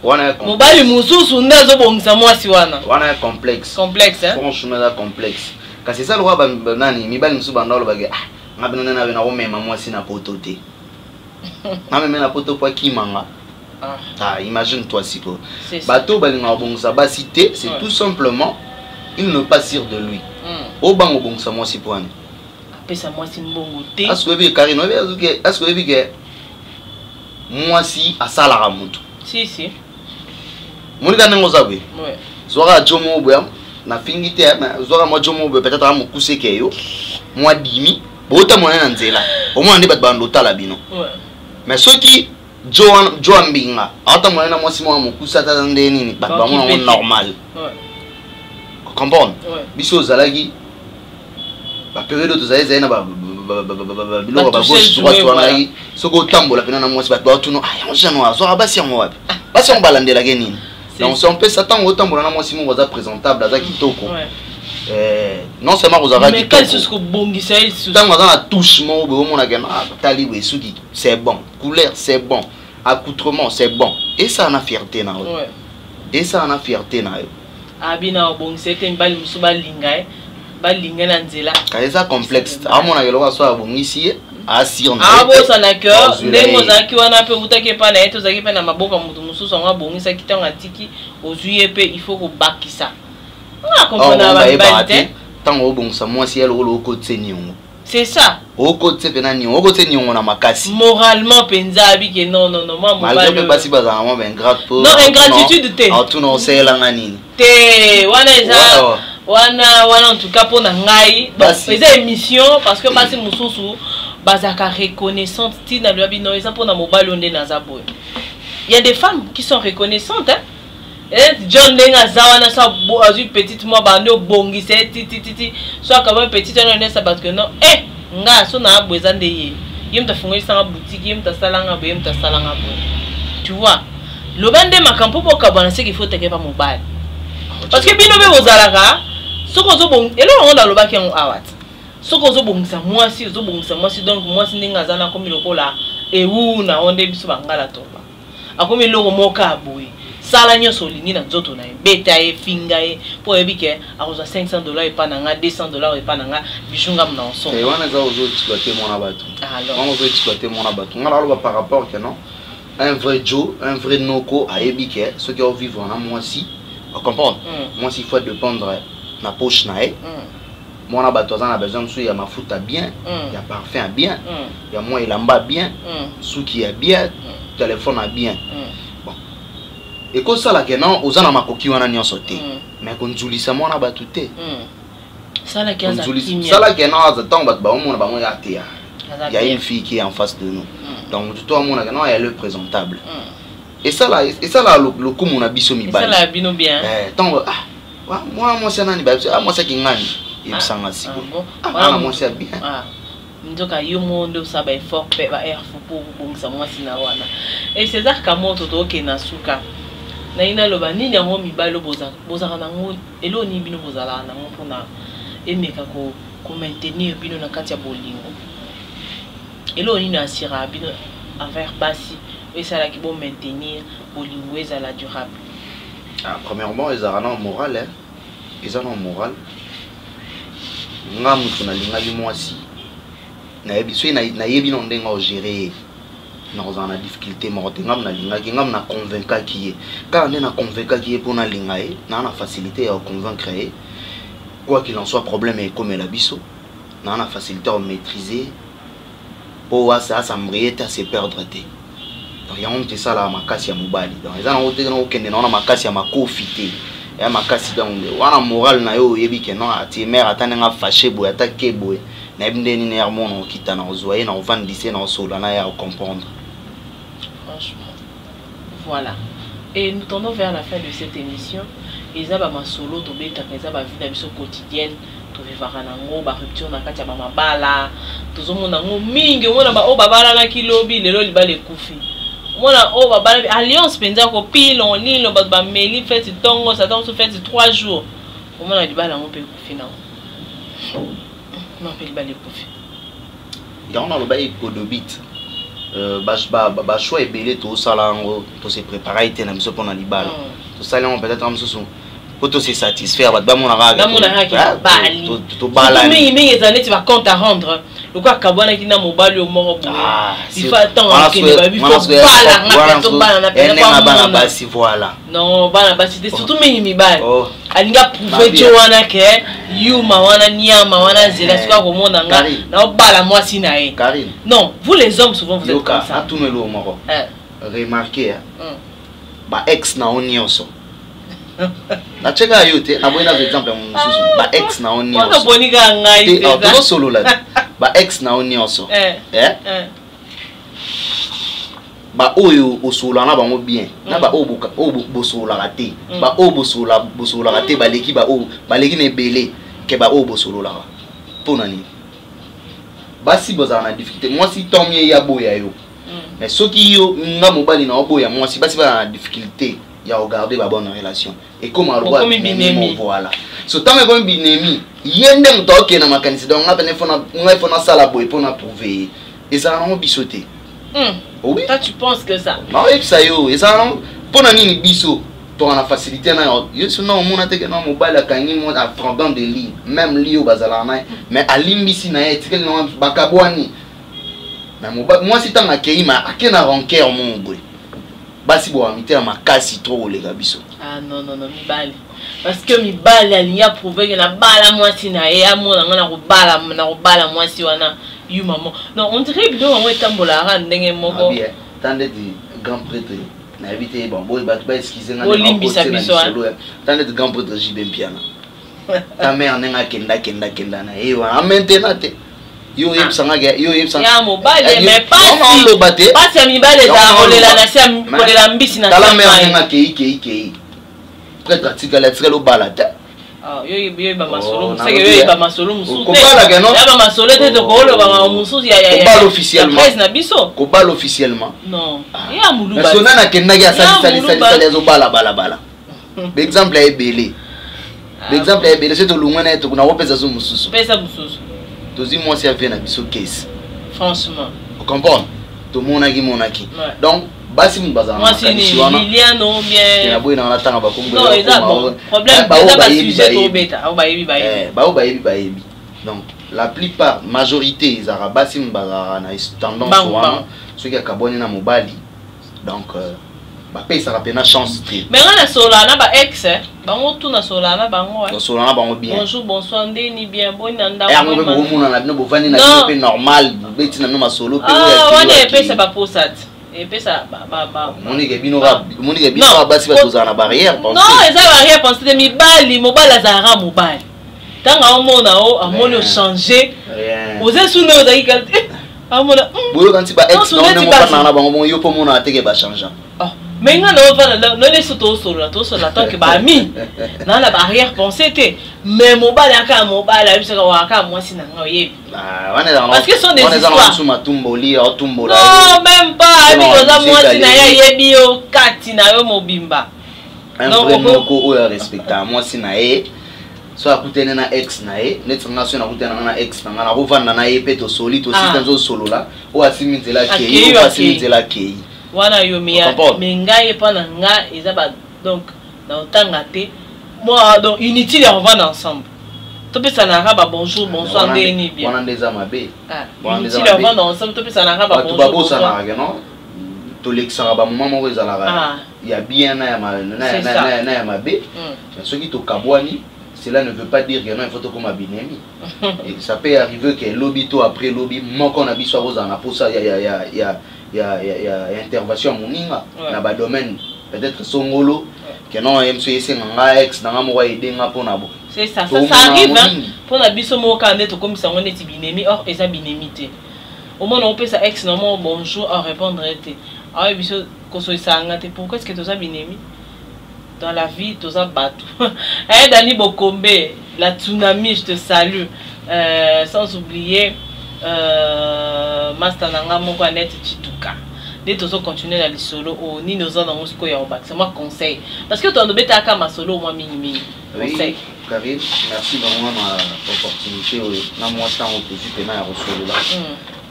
[SPEAKER 2] Wana
[SPEAKER 1] complexe. Mobali moussous ndazo bongisa moi si wana.
[SPEAKER 2] Wana complexe.
[SPEAKER 1] Complexe hein.
[SPEAKER 2] Franchement là complexe. Quand c'est ça le roi nani mibali moussous bandalo bage ah ngabina na na remema moi si na pototé. Na même na poto kwa kimanga. Imagine-toi si quoi. Bateau balinga bongsa ba cité, c'est tout simplement il ne pas sûr de lui. Au bango bongsa moi si poane.
[SPEAKER 1] Après ça moi si mbongo té.
[SPEAKER 2] Est-ce que vi Karino est-ce que vi que moi si a salara mutu.
[SPEAKER 1] Si.
[SPEAKER 2] Moni kana ngozabe.
[SPEAKER 1] Ouais.
[SPEAKER 2] Zora jomo boyam na fingité mais zora moi jomo boy peut-être à mo couser keyo. Moi dimi, bota mona na nzela. Au moins ndi bat bando tala bino. Ouais. Mais ceux qui Joan Binga, ata mwana moi si moi mokusa ta ndeni ba moi normal. Ouais. Comprendre? Biso zalagi ba période to zaye na ba biloko ba gauche droite wana yi soko tambola pena na moi si ba tuno ah on jano so abasi en wapi. Basi on balandela ke nini. Donc si on peut s'attendre au tambola na moi si moi za présentable za kitoko. Non seulement vous avez
[SPEAKER 1] mais quel ce que bongisa il sous
[SPEAKER 2] dans la touche mo be mo na gena taliwe souki c'est bon couleur c'est bon accoutrement c'est bon et ça en a fierté na ouais et ça en a fierté na yo
[SPEAKER 1] abina bongisa te mbali musu balinga na nzela
[SPEAKER 2] kaisa complexe amona yelo so abongisi asir na
[SPEAKER 1] abo sana que ndengo zaki wana pe utake pa na eto zaki pe na maboka mutu mususu nga bongisa kitanga tiki ozuye pe il faut ko bakisa. C'est ça. Moralement, penzabi que non. Moi, non, ingratitude te. Wana en tout cas pour nangai. Donc, faisait émission parce que passer mususu bazaka reconnaissante tina lui abino ça pour na mobile onde na zabo. Il y a des femmes qui sont reconnaissantes hein. John Lenga Zawana sa petite moi bando bongi c'est titi soit quand même petite on est ça parce que non nga so na besoin de yem ta fungo sa boutique yem ta salanga tu vois le bande makampo pour kabana c'est qu'il faut te pas mobile parce que bino be ozalaka soko zo bon elo on da loba ki en awat soko zo bongisa moi si donc moi si ninga zana comme lokola e wu na onde biso bangala toba akomi loko moka boy sala nyoso lingi na nzoto na beta e finga e po ebike akoza $500 et pas nanga $200 et pas nanga bijunga mna ensemble
[SPEAKER 2] et wana za ozo exploiter mon abatou alors on veut exploiter mon abatou ngala lo par rapport que non un vrai Joe un vrai Noko a ebike ceux qui vivent en moi si comprendre moi si faut dépendre na poche na e mon abatou za na besoin sou ya mafuta bien ya parfum bien ya moi ilamba bien souki ya bien téléphone a bien. Et que ça là que non aux ana makoki wana nyonso te mais qu'on julisa mona batute
[SPEAKER 1] ça là que
[SPEAKER 2] non attends bat ba mona ba mo ya te il y a une fille qui est en face de nous donc tout toi mona que non elle est présentable et ça là le coup mon abiso mi ba
[SPEAKER 1] ça là bino bien
[SPEAKER 2] tant moi c'est nani ba moi c'est kingani il me sanga siko moi c'est bien
[SPEAKER 1] ndoka yo mondo sa ba effort pe ba air pour bongisa moi sina wana et César Kamoto to ke na suka na ina loba nini yango mibalo bozaka nango elo ni bino bozala nango mpona emeka ko maintenir bino na kati ya bolingo Et là, on a assira envers Bassi. Et ça là qui vont maintenir pour l'ingouez à la durable.
[SPEAKER 2] Premièrement, ils ont un moral. Hein? Ils ont un moral. Nous avons un moral. Na yebi non denga gérer dans une difficulté morte ngam na convaincre qui quand on est na convaincre qui pour na lingae na facilité à convaincre quoi qu'il en soit problème est comme la biso na facilité à maîtriser pour ça s'embrouiller à se perdre té donc il y a un petit ça là makasi ya mobali donc ils ont autre na okende na makasi ya makofité ya makasi donc wana moral na yo yebi que non ati mère atanenga fâché boy attaquer boy na ebndeni na hermone okita na ozoyer na ovandise na osola na ya comprendre.
[SPEAKER 1] Franchement voilà, et nous tournons vers la fin de cette émission. Ils ont ma solo to beta ils ont vie na biso quotidienne to vivara na ngo ba rupture na kati ya ba mabala tozomona ngo mingi mona ba o babala na kilobi lelo libale kufi mona o babala alliance penza ko pile on ligne ba meli fait tongo ça donc fait 3 jours mona libala ngo pe kufi na non pe libale kufi
[SPEAKER 2] dans le bail kodobit ba choix ebele to sala ngo to se préparer te na biso pona libala to sala on peut-être am susu pour se satisfaire ba mona raga to bala
[SPEAKER 1] mais ezane tu vas compte à rendre le quoi kabwana ki na mobali o moko bo il faut attendre que ne ba bi faut bala na to bala na pe na
[SPEAKER 2] bana basi voilà
[SPEAKER 1] non bana basi surtout mais bala alinga prouver tu wana ke yuma wana nyama wana zela sika ko mona nga na bala moi si na e non vous les hommes souvent vous êtes comme ça
[SPEAKER 2] à tout le moko remarquez ba ex na onioso na cheka yote na boina exemple mususu ba ex na onioso
[SPEAKER 1] ko bonika ngai
[SPEAKER 2] to solo la ba ex na onioso ba oyo osola na bango bien na ba obuka bosola raté ba bosola raté baleki ba o baleki na belé ke ba bosola la pona ni basi boza na difficulté moi si tomie ya boya yo mais soki yo nga mobali na boya moi si basi ba na difficulté ya regarder ba bonne relation et comment alors voilà so tant que comme binemi yende mtoke na makanisi donc nga fona sala boy pona prouver et ça non bisoté. Oui.
[SPEAKER 1] Toi tu penses que ça?
[SPEAKER 2] Non, et ça yo, et ça non. Pour nani biso, toi on a facilité na yo sinon mon ateke na mobile kangi mon affrontant de lit, même li au bazala na, mais alimbisi na etike non bakabwani. Mais moi si tant akei ma akena ronker mon boy. Basi bo amité na makasi trop les gabiso.
[SPEAKER 1] Ah non mi bali. Parce que mi bali alinya prouver que na bala moi si na e amona ngana ko bala moi si wana. Maman. Non, on dirait que on est tambolara ndenge moko.
[SPEAKER 2] Ah bien, tandis di grand prêtre na éviter bon boy ba excuser na
[SPEAKER 1] Olimbisa biso.
[SPEAKER 2] Tandis di grand prêtre JB Piana. Ta mère nenga kenda na e wa maintenant te. Yo sanga
[SPEAKER 1] ya mobile mais pas si mi bale za olela na sia kolela mbisi na
[SPEAKER 2] ta mère nenga kei. Prêtre atika lo balata.
[SPEAKER 1] Ah, yo ba masolo, c'est que yo ba masolo musu.
[SPEAKER 2] Ko bala ke non?
[SPEAKER 1] Ya ba masolo te to ko lo ba musu ya.
[SPEAKER 2] Ko bala officiellement.
[SPEAKER 1] Presse na biso.
[SPEAKER 2] Ko bala officiellement.
[SPEAKER 1] Non. Ya mulu ba.
[SPEAKER 2] Mais sona na kenda ya sali zo bala. Exemple ya ebele. Exemple ya ebele c'est to lungana to kuna wopesa zo mususu.
[SPEAKER 1] Pesa mususu.
[SPEAKER 2] To zi moi si a fait na biso case.
[SPEAKER 1] Franchement.
[SPEAKER 2] Vous comprenez? To monaki. Donc basi mbaza
[SPEAKER 1] moi si Liliano bien
[SPEAKER 2] na boy na tanga ba kombo
[SPEAKER 1] non exactement problème ba sujet to beta ba yebi
[SPEAKER 2] donc la plupart majorité ils ara basi mbaza na tendance wana ceux qui akaboni na mobali donc ba pesa rapena chance
[SPEAKER 1] mais on a sola na ba ex bango tu na sola na bango
[SPEAKER 2] sola na bango bien
[SPEAKER 1] bonjour bonsoir ndeni bien bon nanda
[SPEAKER 2] on be bo muna na bino bo vani na pe normal beti na no masolo pe
[SPEAKER 1] on est pesa ba posat et puis ça
[SPEAKER 2] Monique bino basi ba tozana barrière
[SPEAKER 1] non eza barrière parce que mi bali mobile azara mobile tanga omona amoni o changer oze sunu ozaki kalite amona
[SPEAKER 2] boyo kanti ba ex non ne mo pas na bango yo po mona ateke ba changer
[SPEAKER 1] mais nga no va no les to solo tant que ba mi na la barrière pensée te mais mobile aka mobile bisa ka waka mwasi na nga yebi parce que sont des histoires non même pas ami oza mwasi na ya yebi yo kati na yo mobimba
[SPEAKER 2] non ko o respecta mwasi na e soit akutene na ex na e net nga so na kutena na ex na na rovanda na e peto soli to sita nzo solo la o asimi nzela kei o asimi nzela kei
[SPEAKER 1] wana yo mia menga e pa na nga eza ba donc na otanga te moi donc inutile on va ensemble to pesa na raba bonjour bonsoir ndeni bien
[SPEAKER 2] wana ndeza mabe
[SPEAKER 1] inutile on va ensemble to pesa na raba bonjour
[SPEAKER 2] to babosa na non to lexanga ba moment moko ezala ga ya bien na ya mabe soki to kabwani cela ne veut pas dire que non il faut comme binemi et ça peut arriver que lobby to après lobby moko na biso akoza na posa ya intervention moninga na ba domaine peut-être songolo que non MCC nga ex na mo aider nga pona bo
[SPEAKER 1] c'est ça arrive pour la biso moko ande to comme ça on est binemi or eza binemi te au moins on peut ça ex non bonjour à répondre te ah biso koso isanga te pourquoi est-ce que tu as binemi dans la vie, tous en bateau. Eh, Dani Bokombe, la tsunami, je te salue. Sans oublier, Master Nanga Mokwanet Chituka. Dès que tu continues dans les solos, ni nos ans dans mon sco c'est moi conseil. Parce que tu as de bêta à ma solo, moi mini.
[SPEAKER 2] Conseil. Karine, merci vraiment ma opportunité. Dans mon temps, on peut juste tenir à recevoir là.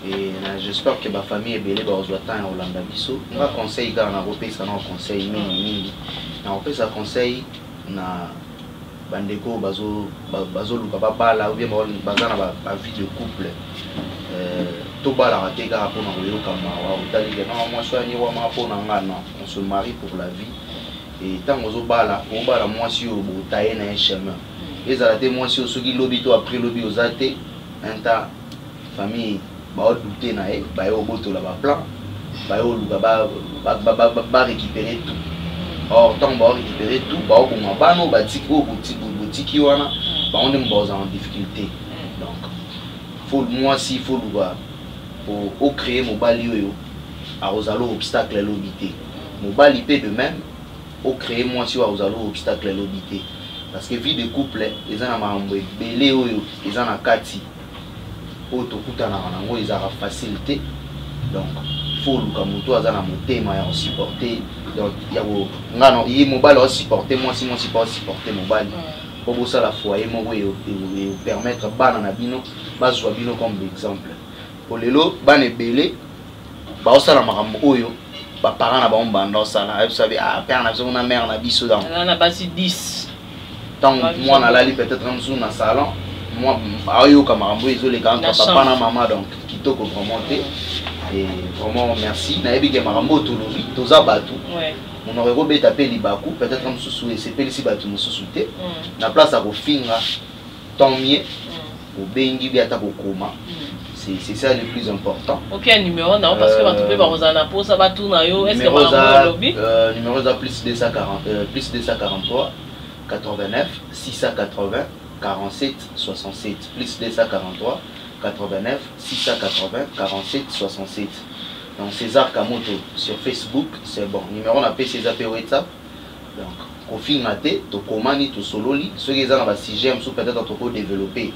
[SPEAKER 2] Et j'espère que ma famille est belle dans le temps en Hollande biso. Moi conseil car na repé ça non conseil mini. Na repé ça conseil na bandeko bazo luka bala ou bien bazana ba vie de couple. To bala raté car pour na yoka ma wa utali que non moi sois ni wa ma pour na ngana on se marie pour la vie et tant ozo bala on bala moi si au tailler na un chemin. Les araté moi si au soki lobby to après lobby aux athées un ta famille ba douter na e ba yo boto la ba plan ba yo luka ba récupérer tout or tant ba récupérer tout ba ko ma ba no ba tiko boutique wana ba on est en difficulté donc faut moi si faut luka pour créer mon bali yo a osalo obstacle l'obité mon bali pe de même au créer moi si a osalo obstacle l'obité parce que vie de couple les ana mambo belé yo les ana kati ils ont facilité donc il faut que moto azana motema ya supporter donc ya ngano yi mobile o supporter moi si pas supporter mobile pour ça la foyer mo et permettre bana na bino bazwa bino comme exemple pour lelo bana belé ba osala makambo oyo ba parents na ba mbanda osala vous savez ah père na biso na mère na biso donc
[SPEAKER 1] na basi 10
[SPEAKER 2] tant moi na lali peut-être en dessous na salon moi ayo kamarambo isolé quand papa na maman donc kitoko vraiment et vraiment merci na yebi ke marambo tolobi toza batu on aurait robé taper libaku peut-être comme sous et c'est pelisi batu mususu te na place à kofinga tant mieux au bengi biata kokoma c'est ça le plus important.
[SPEAKER 1] OK numéro non parce que batu pe ba rozana pour ça batu na yo est-ce que marambo lobi
[SPEAKER 2] numéro za plus 240 plus 243 89 680 47 67 plus 243 89 680 47 67 donc César Kamoto sur Facebook c'est bon numéro on appelle César P WhatsApp donc confirmé to komani to sololi ceux qui ont un sujet peut-être on peut développer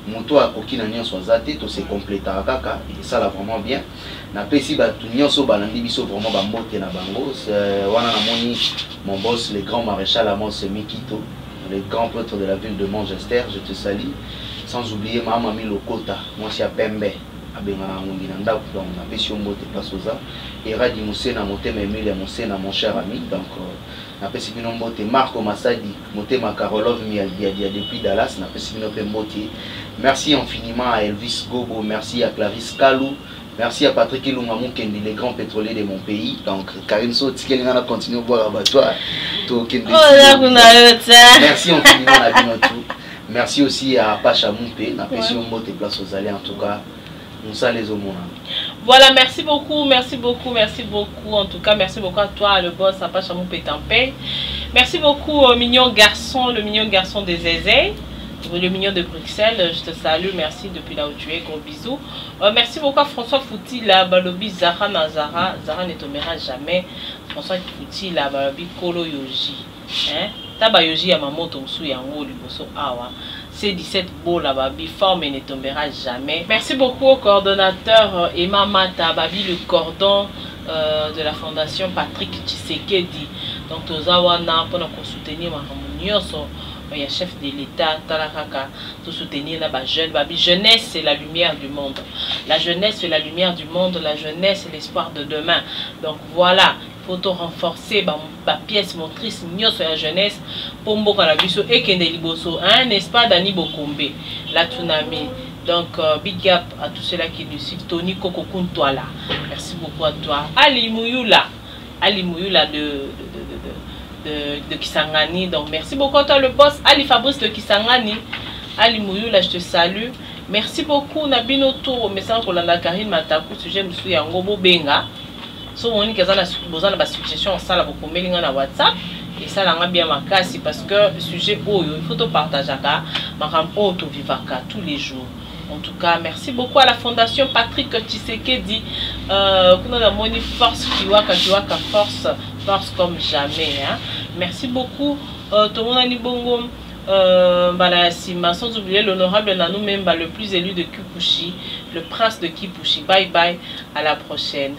[SPEAKER 2] moto a kokina nyonso azate to se compléter kaka et ça là vraiment bien na pesi ba tout nyonso balandi biso vraiment ba mbote na bango wana na moni mon boss le grand maréchal Amos Mikito le grand prêtre de la ville de Manchester, je te salue. Sans oublier ma mamie Lokota, moi c'est à Pembe, à Bengana Munginanda, donc on a pêché au mot de place aux arts. Et Radi Moussé n'a monté mes mille et mon cher ami, donc on a pêché une motte Marco Massadi, monté ma Karolov Mialdia depuis Dallas, on a pêché une motte. Merci infiniment à Elvis Gogo, merci à Clarisse Kalou. Merci à Patrick Ilunga Mukendi, les grands pétroliers de mon pays. Donc, Karine Soti, qui a continué à boire abattoir. Merci infiniment à Binotou. Merci aussi à Pacha Moupé. N'a pas si on monte place aux allées. En tout cas, nous saluons les hommes.
[SPEAKER 1] Voilà, merci beaucoup, merci beaucoup, merci beaucoup. En tout cas, merci beaucoup à toi, le boss, à Pacha Moupé Tempé. Merci beaucoup au mignon garçon, le mignon garçon des Zézé. Le mignon de Bruxelles, je te salue, merci depuis là où tu es, gros bisous. Merci beaucoup à François Fouti, la balobi Zara Nazara, Zara ne tombera jamais. François Fouti, la balobi Kolo Yoji. Taba Yoji à maman Tomsou Yango, Liboso Awa. C17 beau la babi, forme et ne tombera jamais. Merci beaucoup au coordonnateur Emma Mata, babi le cordon de la fondation Patrick Tshisekedi. Donc, Tozawana, pour nous soutenir, il y a chef de l'État, tout soutenir la jeune. La jeunesse, c'est la lumière du monde. La jeunesse, c'est la lumière du monde. La jeunesse, c'est l'espoir de demain. Donc voilà, il faut tout renforcer la pièce motrice sur la jeunesse pour Mbokanabiso et Kendeliboso. N'est-ce pas, Dani Bokombe, la Tsunami. Donc, big up à tous ceux-là qui nous suivent. Tony Kokokun, toi là. Merci beaucoup à toi. Ali Mouyula de Kisangani. Donc, merci beaucoup à toi, le boss. Ali Fabrice de Kisangani. Ali Mouyula, je te salue. Merci beaucoup, Nabino Tour. Message pour la Karine Matakou. Sujet, je suis en Gobo Benga. Si vous avez besoin de suggestion, ça la beaucoup na WhatsApp. Et ça l'a bien marqué parce que le sujet, il faut partager. Tous les jours. En tout cas, merci beaucoup à la Fondation Patrick Tshisekedi. Qu'on a moni force Kiwaka force comme jamais. Hein. Merci beaucoup. Tout le monde a bongo. Sans oublier l'honorable Nanou Memba, le plus élu de Kipushi, le prince de Kipushi. Bye bye. À la prochaine.